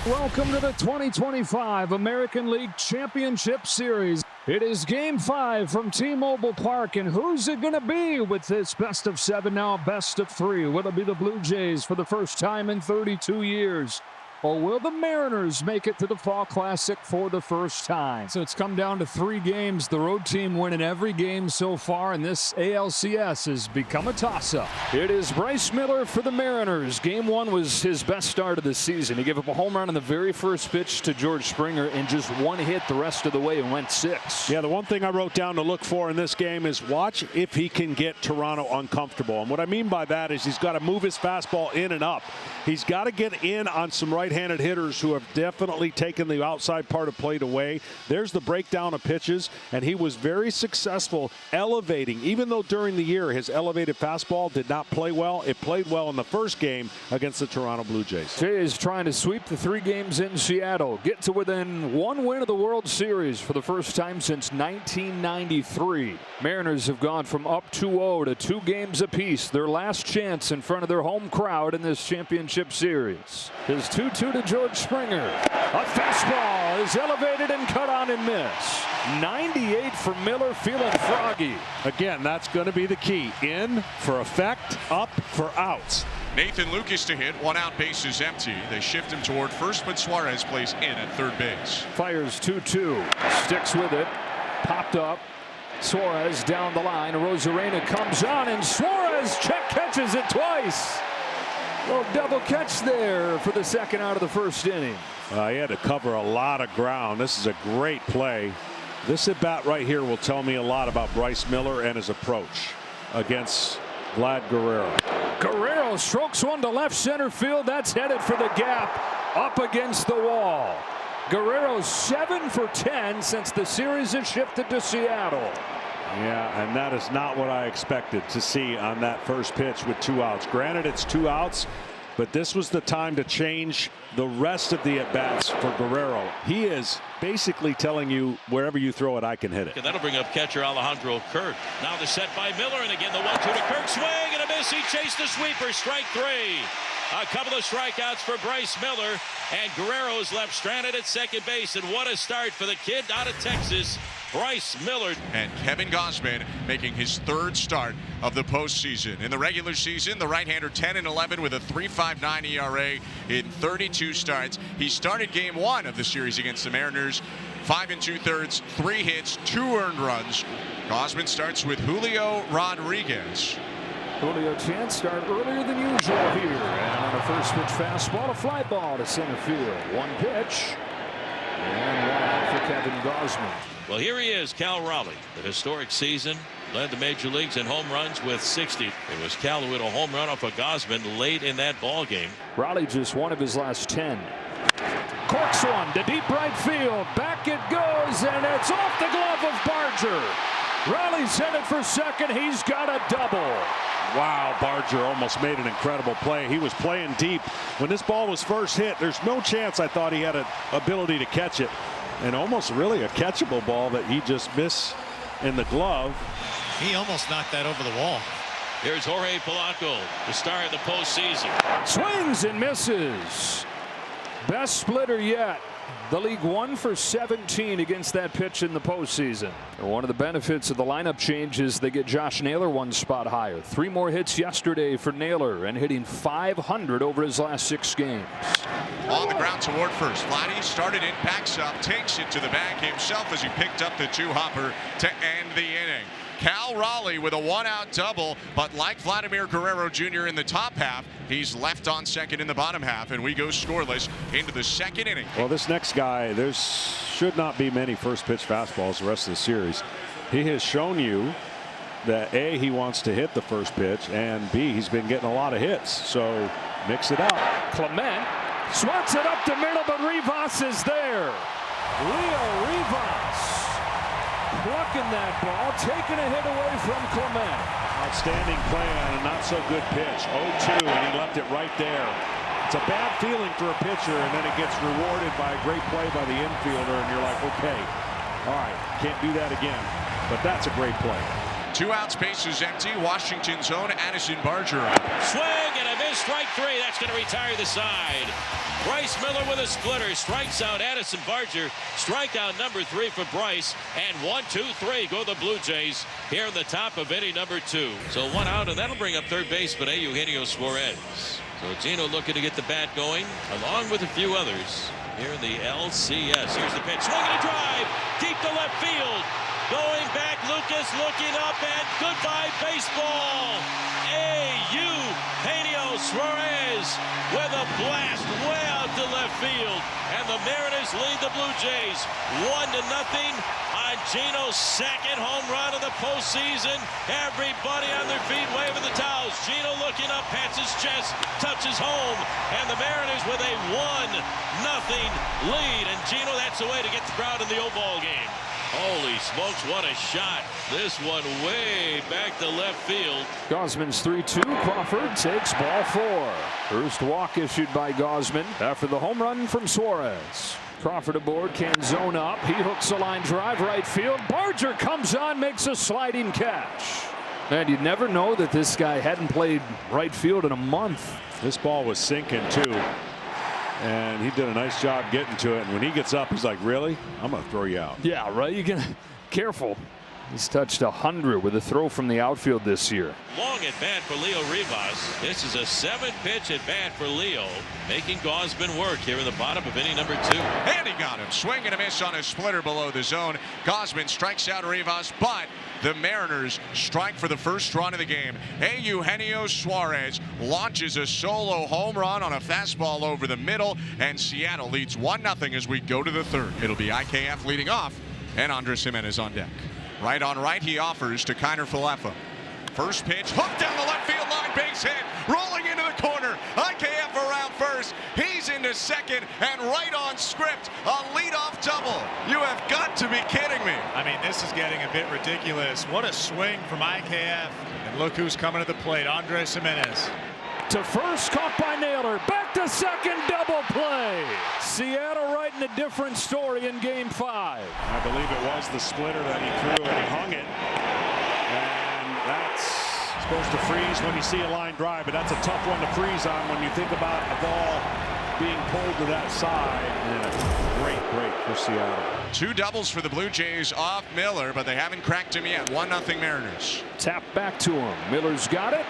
Welcome to the 2025 American League Championship Series. It is Game 5 from T-Mobile Park, and who's it going to be with this best of 7, now best of 3? Will it be the Blue Jays for the first time in 32 years? Or will the Mariners make it to the Fall Classic for the first time? So it's come down to 3 games. The road team winning every game so far, and this ALCS has become a toss-up. It is Bryce Miller for the Mariners. Game 1 was his best start of the season. He gave up a home run on the very first pitch to George Springer and just 1 hit the rest of the way and went 6. Yeah, the one thing I wrote down to look for in this game is watch if he can get Toronto uncomfortable. And what I mean by that is he's got to move his fastball in and up. He's got to get in on some right-handed hitters who have definitely taken the outside part of plate away. There's the breakdown of pitches, and he was very successful elevating. Even though during the year his elevated fastball did not play well, it played well in the first game against the Toronto Blue Jays. Jays trying to sweep the 3 games in Seattle, get to within 1 win of the World Series for the first time since 1993. Mariners have gone from up 2-0 to 2 games apiece, their last chance in front of their home crowd in this championship series. His 2-2 to George Springer. A fastball is elevated and cut on and miss. 98 for Miller, feeling froggy. Again, that's going to be the key. In for effect, up for outs. Nathan Lucas to hit, 1 out, base is empty. They shift him toward first, but Suarez plays in at third base. Fires 2-2, sticks with it, popped up. Suarez down the line. Rosarena comes on, and Suarez catches it twice. Little double catch there for the second out of the first inning. He had to cover a lot of ground. This is a great play. This at bat right here will tell me a lot about Bryce Miller and his approach against Vlad Guerrero. Guerrero strokes one to left center field. That's headed for the gap, up against the wall. Guerrero's 7 for 10 since the series has shifted to Seattle. Yeah, and that is not what I expected to see on that first pitch with 2 outs. Granted, it's 2 outs, but this was the time to change the rest of the at-bats for Guerrero. He is basically telling you, wherever you throw it, I can hit it. And that'll bring up catcher Alejandro Kirk. Now the set by Miller, and again the 1-2 to Kirk. Swing and a miss. He chased the sweeper. Strike 3. A couple of strikeouts for Bryce Miller, and Guerrero's left stranded at second base. And what a start for the kid out of Texas, Bryce Miller. And Kevin Gausman making his 3rd start of the postseason. In the regular season, the right-hander 10-11 with a 3.59 ERA in 32 starts. He started game 1 of the series against the Mariners, 5 2/3, 3 hits, 2 earned runs. Gausman starts with Julio Rodriguez. Julio chance start earlier than usual here. And on a first pitch fastball, a fly ball to center field. 1 pitch. And 1 out for Kevin Gausman. Well, here he is, Cal Raleigh. The historic season, led the major leagues in home runs with 60. It was Cal who hit a home run off of Gausman late in that ball game. Raleigh just 1 of his last 10. Corks one to deep right field. Back it goes, and it's off the glove of Barger. Raleigh's headed for second. He's got a double. Wow, Barger almost made an incredible play. He was playing deep. When this ball was first hit, there's no chance I thought he had an ability to catch it. And almost really a catchable ball that he just missed in the glove. He almost knocked that over the wall. Here's Jorge Polanco, the star of the postseason. Swings and misses. Best splitter yet. The league 1 for 17 against that pitch in the postseason. One of the benefits of the lineup change is they get Josh Naylor 1 spot higher. 3 more hits yesterday for Naylor, and hitting .500 over his last 6 games. On the ground toward first. Vladdy started it, backs up, takes it to the bag himself as he picked up the 2-hopper to end the inning. Cal Raleigh with a 1-out double, but like Vladimir Guerrero Jr. in the top half, he's left on second in the bottom half, and we go scoreless into the second inning. Well, this next guy, there should not be many first pitch fastballs the rest of the series. He has shown you that A, he wants to hit the first pitch, and B, he's been getting a lot of hits. So mix it up. Clement swats it up to middle, but Rivas is there. Leo Rivas plucking that ball, taking a hit away from Clement. Outstanding play on a not so good pitch. 0-2, and he left it right there. It's a bad feeling for a pitcher, and then it gets rewarded by a great play by the infielder, and you're like, okay, all right, can't do that again. But that's a great play. 2 outs, bases empty. Washington's own Addison Barger up. Swing and a miss, strike 3. That's going to retire the side. Bryce Miller with a splitter. Strikes out Addison Barger. Strikeout number 3 for Bryce. And 1, 2, 3 go the Blue Jays here in the top of inning number 2. So 1 out, and that'll bring up third baseman Eugenio Suarez. So Gino looking to get the bat going, along with a few others here in the LCS. Here's the pitch. Swinging a drive deep to left field. Going back, Lucas looking up, and goodbye baseball. Eugenio Suarez with a blast way out to left field. And the Mariners lead the Blue Jays 1-0 on Gino's second home run of the postseason. Everybody on their feet waving the towels. Gino looking up, pats his chest, touches home. And the Mariners with a 1-0 lead. And Gino, that's the way to get the crowd in the O-ball game. Holy smokes, what a shot. This one way back to left field. Gausman's 3-2. Crawford takes ball 4. First walk issued by Gausman after the home run from Suarez. Crawford aboard, can zone up. He hooks a line drive right field. Barger comes on, makes a sliding catch. And you'd never know that this guy hadn't played right field in a month. This ball was sinking too. And he did a nice job getting to it. And when he gets up, he's like, really? I'm going to throw you out. Yeah, right. You can careful. He's touched 100 with a throw from the outfield this year. Long at bat for Leo Rivas. This is a 7-pitch at bat for Leo, making Gausman work here in the bottom of inning number 2. And he got him. Swing and a miss on a splitter below the zone. Gausman strikes out Rivas, but the Mariners strike for the first run of the game. Eugenio Suarez launches a solo home run on a fastball over the middle, and Seattle leads 1-0 as we go to the third. It'll be IKF leading off, and Andres Gimenez on deck. Right on right, he offers to Kiner Falefa. First pitch, hooked down the left field line, base hit, rolling into the corner. IKF around first, he's into second, and right on script, a leadoff double. You have got to be kidding me. I mean, this is getting a bit ridiculous. What a swing from IKF. And look who's coming to the plate, Andres Gimenez. To first, caught by Naylor. Back to second, double play. Seattle writing a different story in Game 5. I believe it was the splitter that he threw, and he hung it. And that's supposed to freeze when you see a line drive, but that's a tough one to freeze on when you think about a ball being pulled to that side. And a great break for Seattle. 2 doubles for the Blue Jays off Miller, but they haven't cracked him yet. 1-0 Mariners. Tap back to him. Miller's got it.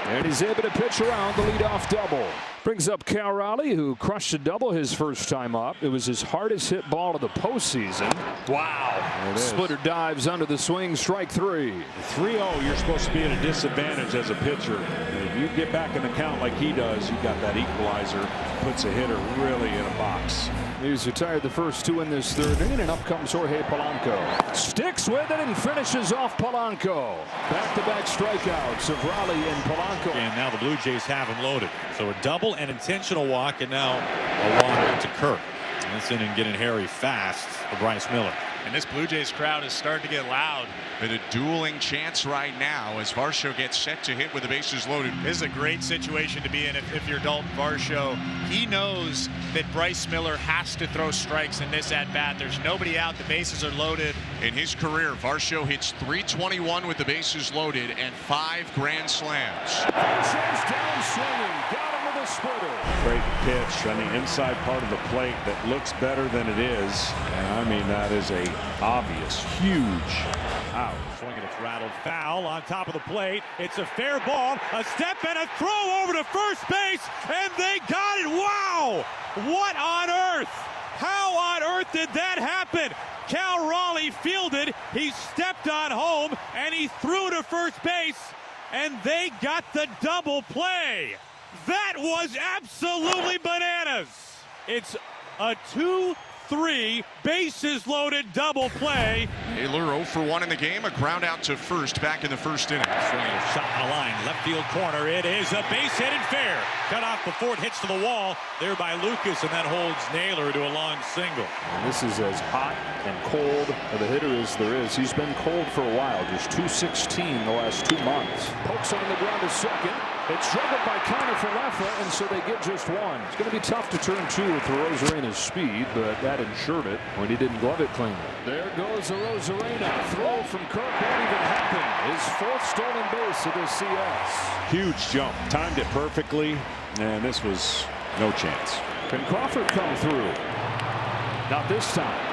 And he's able to pitch around the leadoff double. Brings up Cal Raleigh, who crushed a double his first time up. It was his hardest hit ball of the postseason. Wow. Splitter dives under the swing, strike 3. 3-0, you're supposed to be at a disadvantage as a pitcher. And if you get back in the count like he does, you got that equalizer. Puts a hitter really in a box. He's retired the first 2 in this third inning, and up comes Jorge Polanco. Sticks with it and finishes off Polanco. Back-to-back strikeouts of Raleigh and Polanco. And now the Blue Jays have him loaded. So a double, an intentional walk, and now a walk to Kirk. And this inning getting hairy fast for Bryce Miller. And this Blue Jays crowd is starting to get loud. With a dueling chance right now as Varsho gets set to hit with the bases loaded. This is a great situation to be in if you're Dalton Varsho. He knows that Bryce Miller has to throw strikes in this at-bat. There's nobody out. The bases are loaded. In his career, Varsho hits .321 with the bases loaded and 5 grand slams. Varsho's down swinging. Got him with a splitter. Great pitch on the inside part of the plate that looks better than it is. And I mean, that is a obvious, huge out. Swinging, it's rattled foul on top of the plate. It's a fair ball, a step and a throw over to first base, and they got it. Wow! What on earth? How on earth did that happen? Cal Raleigh fielded, he stepped on home, and he threw to first base, and they got the double play. That was absolutely bananas. It's a 2-3 bases loaded double play. Naylor 0 for 1 in the game. A ground out to first back in the first inning. Swinging a shot on the line, left field corner. It is a base hit and fair. Cut off before it hits to the wall there by Lucas, and that holds Naylor to a long single. And this is as hot and cold of a hitter as there is. He's been cold for a while, just 216 the last 2 months. Pokes on the ground to second. It's juggled by Kiner Falefa, and so they get just 1. It's going to be tough to turn 2 with Rosarena's speed, but that ensured it when he didn't glove it cleanly. There goes the Rosarena. Throw from Kirk won't even happen. His 4th stolen base of the CS. Huge jump. Timed it perfectly, and this was no chance. Can Crawford come through? Not this time.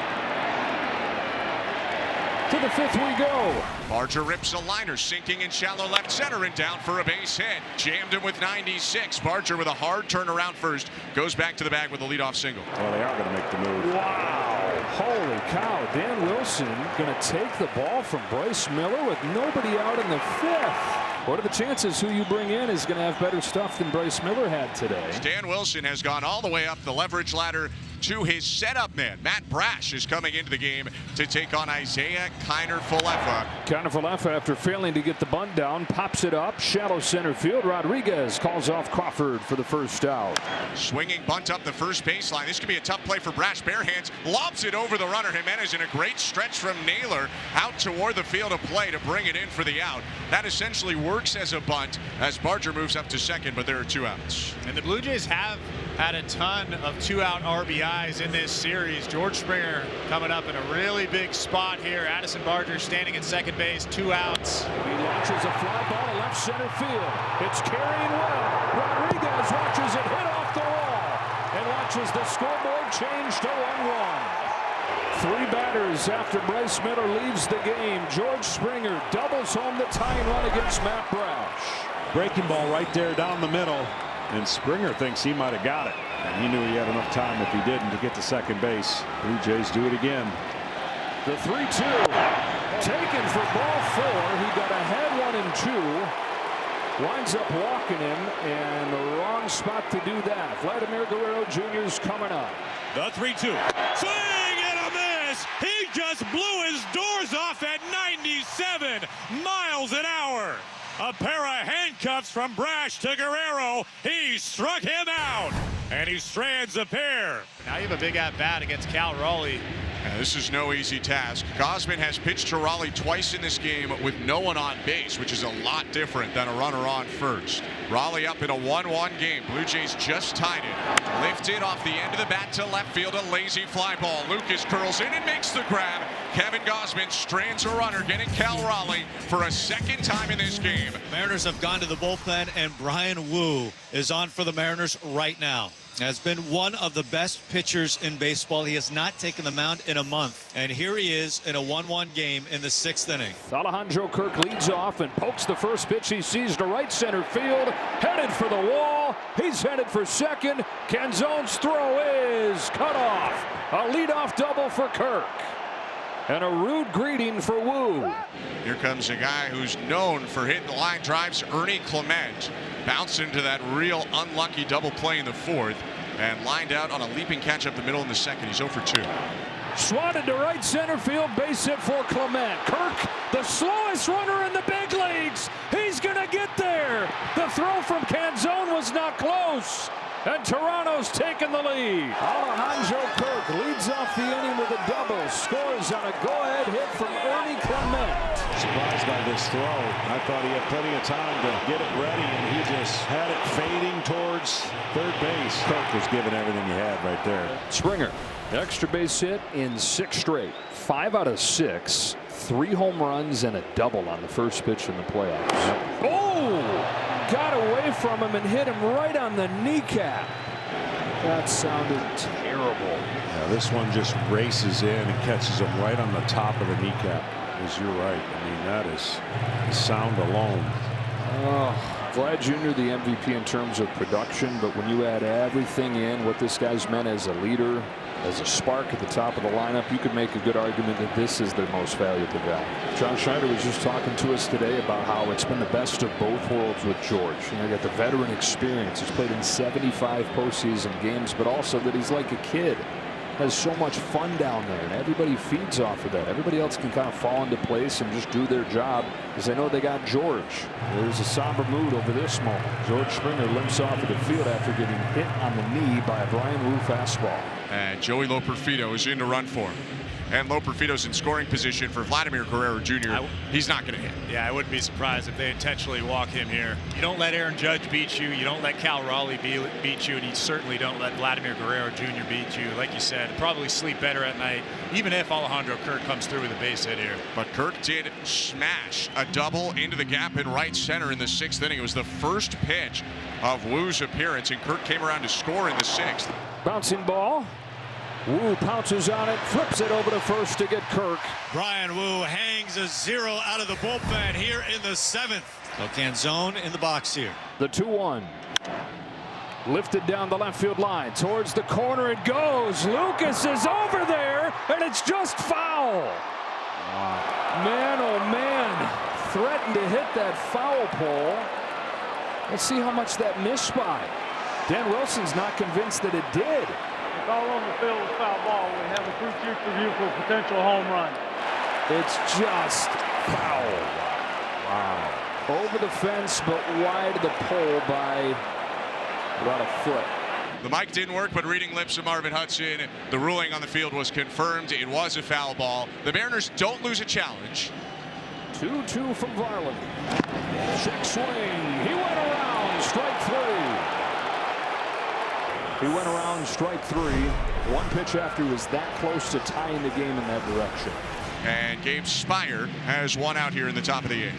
To the fifth we go. Barger rips a liner, sinking in shallow left center and down for a base hit. Jammed him with 96. Barger with a hard turnaround first. Goes back to the bag with a leadoff single. Well, they are going to make the move. Wow. Holy cow. Dan Wilson going to take the ball from Bryce Miller with nobody out in the fifth. What are the chances who you bring in is going to have better stuff than Bryce Miller had today? Dan Wilson has gone all the way up the leverage ladder to his setup man. Matt Brash is coming into the game to take on Isaiah Kiner-Falefa. Kiner-Falefa, after failing to get the bunt down, pops it up, shallow center field. Rodriguez calls off Crawford for the first out. Swinging bunt up the first baseline. This could be a tough play for Brash. Bare hands, lobs it over the runner. Jimenez in a great stretch from Naylor out toward the field of play to bring it in for the out. That essentially works as a bunt as Barger moves up to second, but there are 2 outs. And the Blue Jays have had a ton of 2-out RBIs in this series. George Springer coming up in a really big spot here. Addison Barger standing at second base, 2 outs. He launches a fly ball to left center field. It's carrying well. Rodriguez watches it hit off the wall and watches the scoreboard change to 1-1. 3 batters after Bryce Miller leaves the game. George Springer doubles home the tying run against Matt Brash. Breaking ball right there down the middle. And Springer thinks he might have got it. And he knew he had enough time if he didn't to get to second base. Blue Jays do it again. The 3-2 taken for ball 4. He got ahead 1 and 2. Winds up walking him, and the wrong spot to do that. Vladimir Guerrero Jr. is coming up. The 3-2. Swing and a miss. He just blew his doors off at 97 miles an hour. A pair of handcuffs from Brash to Guerrero. He struck him out, and he strands a pair. Now you have a big at-bat against Cal Raleigh. This is no easy task. Gausman has pitched to Raleigh twice in this game with no one on base, which is a lot different than a runner on first. Raleigh up in a 1-1 game. Blue Jays just tied it. Lifted off the end of the bat to left field, a lazy fly ball. Lucas curls in and makes the grab. Kevin Gausman strands a runner, getting Cal Raleigh for a second time in this game. Mariners have gone to the bullpen, and Brian Wu is on for the Mariners right now. Has been one of the best pitchers in baseball. He has not taken the mound in a month. And here he is in a 1-1 game in the 6th inning. Alejandro Kirk leads off and pokes the first pitch he sees to right center field. Headed for the wall. He's headed for second. Canzone's throw is cut off. A leadoff double for Kirk. And a rude greeting for Wu. Here comes a guy who's known for hitting line drives, Ernie Clement. Bounced into that real unlucky double play in the 4th and lined out on a leaping catch up the middle in the 2nd. He's 0 for 2. Swatted to right center field, base hit for Clement. Kirk, the slowest runner in the big leagues. He's going to get there. The throw from Canzone was not close. And Toronto's taken the lead. Alejandro Kirk leads off the inning with a double. Scores on a go-ahead hit from Ernie Clement. Surprised by this throw. I thought he had plenty of time to get it ready, and he just had it fading towards third base. Kirk was giving everything he had right there. Springer, extra base hit in 6 straight. 5 out of 6. 3 home runs and a double on the first pitch in the playoffs. Oh! Got away from him and hit him right on the kneecap. That sounded terrible. Yeah, this one just races in and catches him right on the top of the kneecap. As you're right. I mean, that is the sound alone. Vlad Jr. the MVP in terms of production, but when you add everything in, what this guy's meant as a leader, as a spark at the top of the lineup, you could make a good argument that this is their most valuable guy. John Schneider was just talking to us today about how it's been the best of both worlds with George. You know, you got the veteran experience. He's played in 75 postseason games, but also that he's like a kid. Has so much fun down there, and everybody feeds off of that. Everybody else can kind of fall into place and just do their job because they know they got George. There's a somber mood over this moment. George Springer limps off of the field after getting hit on the knee by a Brian Wu fastball. And Joey Loperfido is in to run for him. And Loperfido's in scoring position for Vladimir Guerrero Jr. He's not going to hit. Yeah, I wouldn't be surprised if they intentionally walk him here. You don't let Aaron Judge beat you. You don't let Cal Raleigh beat you. And you certainly don't let Vladimir Guerrero Jr. beat you. Like you said, probably sleep better at night, even if Alejandro Kirk comes through with a base hit here. But Kirk did smash a double into the gap in right center in the 6th inning. It was the first pitch of Wu's appearance, and Kirk came around to score in the 6th. Bouncing ball. Wu pounces on it, flips it over to first to get Kirk. Brian Wu hangs a 0 out of the bullpen here in the 7th. So Canzone in the box here. The 2-1. Lifted down the left field line. Towards the corner it goes. Lucas is over there, and it's just foul. Man, oh man. Threatened to hit that foul pole. Let's see how much that missed by. Dan Wilson's not convinced that it did. It's all on the field with foul ball. We have a crew chief review for a potential home run. It's just foul. Wow. Over the fence, but wide of the pole by about a foot. The mic didn't work, but reading lips of Marvin Hudson, the ruling on the field was confirmed. It was a foul ball. The Mariners don't lose a challenge. 2-2 from Raleigh. Check swing. He went around. Strike 3. He went around, strike 3. One pitch after he was that close to tying the game in that direction. And Gabe Spire has one out here in the top of the 8th.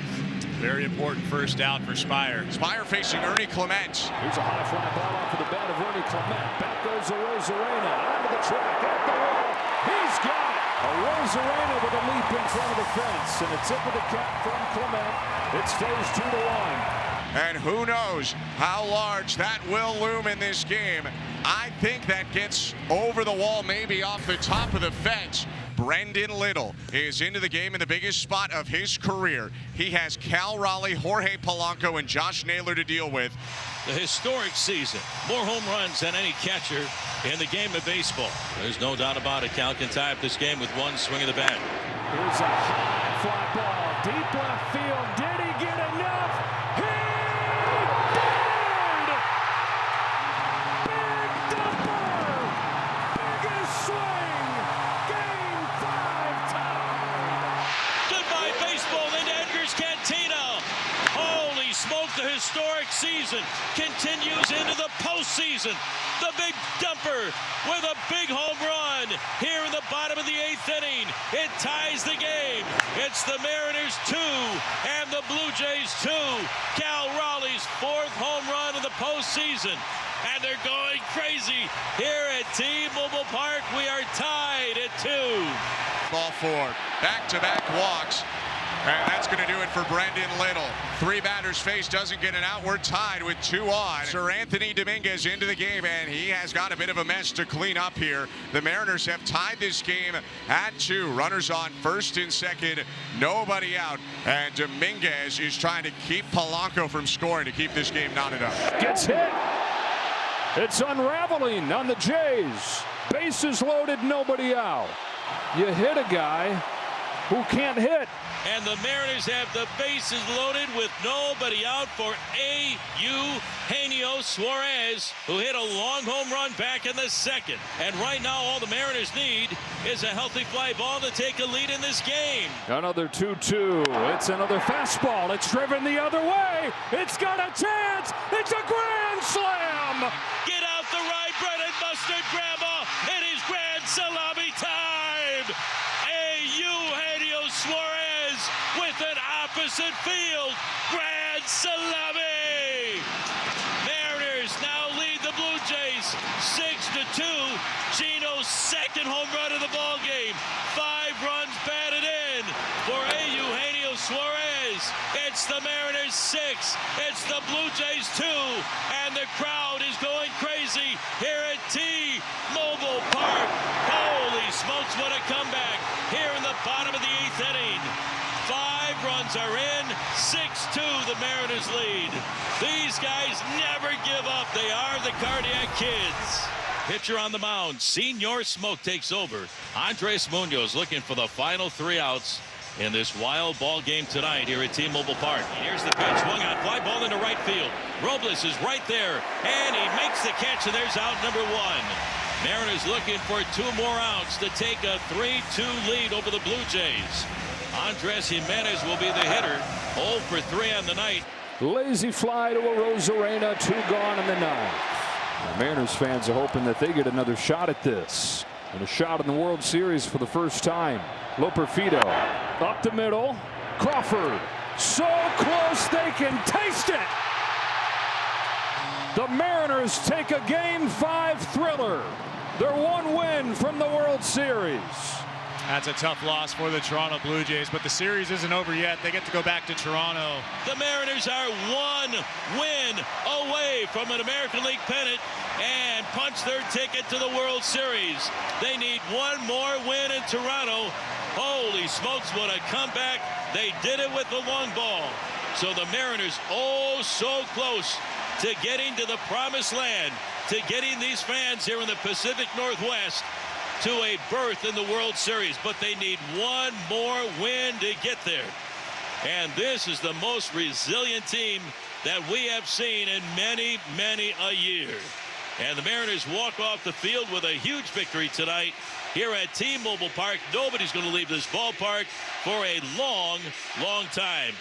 Very important first out for Spire. Spire facing Ernie Clement. Here's a high fly ball off of the bat of Ernie Clement. Back goes Arozarena. Onto the track. At the wall. He's got it. Arozarena with a leap in front of the fence. And a tip of the cap from Clement. It stays 2-1. And who knows how large that will loom in this game. I think that gets over the wall, maybe off the top of the fence. Brendan Little is into the game in the biggest spot of his career. He has Cal Raleigh, Jorge Polanco, and Josh Naylor to deal with. The historic season. More home runs than any catcher in the game of baseball. There's no doubt about it. Cal can tie up this game with one swing of the bat. Here's a high fly ball. Deep left field. Did he get enough? He did! Big dumper! Biggest swing! Game 5 tie! Goodbye baseball into Edgar's Cantina. Holy smoke, the historic season continues into the postseason. The big dumper with a big home run here in the bottom of the 8th inning. It ties the game. It's the Mariners 2 and the Blue Jays 2. Cal Raleigh's 4th home run of the postseason. And they're going crazy here at T-Mobile Park. We are tied at 2. Ball 4. Back-to-back walks. And that's going to do it for Brendan Little. 3 batters faced, doesn't get an out. We're tied with 2 on. Sir Anthony Dominguez into the game, and he has got a bit of a mess to clean up here. The Mariners have tied this game at 2. Runners on first and second, nobody out. And Dominguez is trying to keep Polanco from scoring to keep this game knotted up. Gets hit. It's unraveling on the Jays. Bases loaded, nobody out. You hit a guy who can't hit. And the Mariners have the bases loaded with nobody out for Eugenio Suarez, who hit a long home run back in the 2nd. And right now, all the Mariners need is a healthy fly ball to take a lead in this game. Another 2-2. It's another fastball. It's driven the other way. It's got a chance. It's a grand slam. Get out the rye bread and mustard, Grandma. It is grand salami time. Eugenio Suarez with an opposite field grand salami. Mariners now lead the Blue Jays 6-2. Gino's 2nd home run of the ball game. 5 runs batted in for Eugenio Suarez. It's the Mariners 6. It's the Blue Jays 2. And the crowd is going crazy here at T-Mobile Park. Holy smokes, what a comeback here in the bottom of the 8th inning. 5 runs are in, 6-2 the Mariners lead. These guys never give up. They are the Cardiac Kids. Pitcher on the mound, Senor Smoke takes over. Andres Munoz looking for the final 3 outs in this wild ball game tonight here at T-Mobile Park. Here's the pitch, swung on, fly ball into right field. Robles is right there, and he makes the catch, and there's out number 1. Mariners looking for 2 more outs to take a 3-2 lead over the Blue Jays. Andres Jimenez will be the hitter. 0 for 3 on the night. Lazy fly to Arozarena. 2 gone in the 9th. The Mariners fans are hoping that they get another shot at this. And a shot in the World Series for the first time. Loperfido up the middle. Crawford so close they can taste it. The Mariners take a Game 5 thriller. Their one win from the World Series. That's a tough loss for the Toronto Blue Jays, but the series isn't over yet. They get to go back to Toronto. The Mariners are one win away from an American League pennant and punch their ticket to the World Series. They need one more win in Toronto. Holy smokes, what a comeback. They did it with the long ball. So the Mariners, oh so close to getting to the promised land, to getting these fans here in the Pacific Northwest to a berth in the World Series, but they need one more win to get there. And this is the most resilient team that we have seen in many, many a year. And the Mariners walk off the field with a huge victory tonight here at T-Mobile Park. Nobody's going to leave this ballpark for a long, long time.